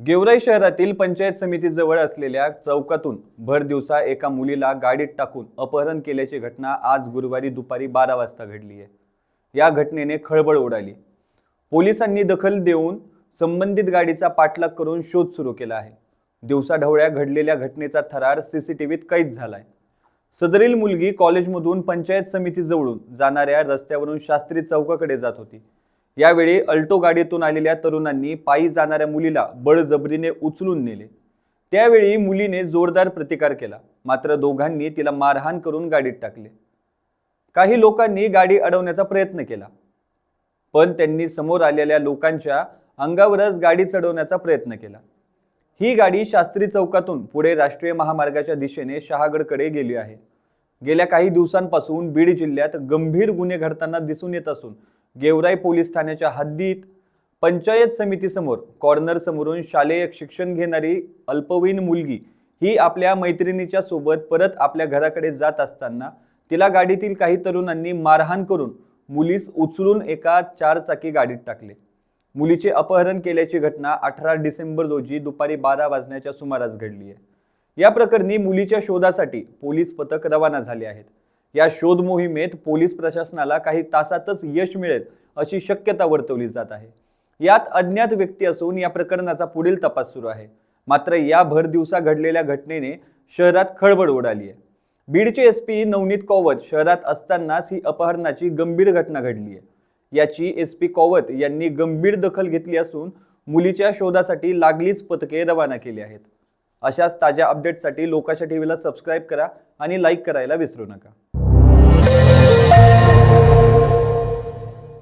गेवराई शहरातील पंचायत समितीजवळ असलेल्या चौकातून भर दिवसा एका मुलीला गाडीत टाकून अपहरण केल्याची घटना आज गुरुवारी दुपारी 12 वाजता घडली आहे। या घटनेने खळबळ उडाली। पोलिसांनी दखल देऊन संबंधित गाडीचा पाठलाग करून शोध सुरू केला आहे। दिवसाढवळ्या घडलेल्या घटनेचा थरार सीसीटीव्हीत कैद झालाय। सदरील मुलगी कॉलेजमधून पंचायत समितीजवळून जाणाऱ्या रस्त्यावरून शास्त्री चौकाकडे जात होती। यावेळी अल्टो गाडीतून आलेल्या तरुणांनी पायी जाणाऱ्या मुलीला बळजबरीने उचलून नेले। त्यावेळी मुलीने जोरदार प्रतिकार केला, मात्र दोघांनी तिला मारहाण करून गाडीत टाकले। काही लोकांनी गाडी अडवण्याचा प्रयत्न केला, पण त्यांनी समोर आलेल्या लोकांच्या अंगावरच गाडी चढवण्याचा प्रयत्न केला। ही गाडी शास्त्री चौकातून पुढे राष्ट्रीय महामार्गाच्या दिशेने शहागडकडे गेली आहे। गेल्या काही दिवसांपासून बीड जिल्ह्यात गंभीर गुन्हे घडताना दिसून येत असून गेवराई पोलीस ठाण्याच्या हद्दीत पंचायत समितीसमोर कॉर्नर समोरून शालेय शिक्षण घेणारी अल्पवयीन मुलगी ही आपल्या मैत्रिणीच्या सोबत परत आपल्या घराकडे जात असताना तिला गाडीतील काही तरुणांनी मारहाण करून मुलीस उचलून एका 4 चाकी गाडीत टाकले। मुलीचे अपहरण केल्याची घटना 18 डिसेंबर रोजी दुपारी 12 वाजण्याच्या सुमारास घडली आहे। या प्रकरणी मुलीच्या शोधासाठी पोलीस पथक रवाना झाले आहेत। या शोध मोहिमेत पोलीस प्रशासनाला काही तासातच यश मिळेल अशी शक्यता वर्तवली जात आहे। यात अज्ञात व्यक्ती असून या प्रकरणाचा पुढील तपास सुरू आहे। मात्र या भर दिवसा घडलेल्या घटनेने शहरात खळबळ उडाली आहे। बीडचे एसपी नवनीत कौवत शहरात असतानाच ही अपहरणाची गंभीर घटना घडली आहे। याची एसपी कौवत यांनी गंभीर दखल घेतली असून मुलीच्या शोधासाठी लागलीच पथके रवाना केली आहेत। अशाच ताज्या अपडेट्ससाठी लोकाशा टीव्हीला सबस्क्राइब करा आणि लाईक करायला विसरू नका।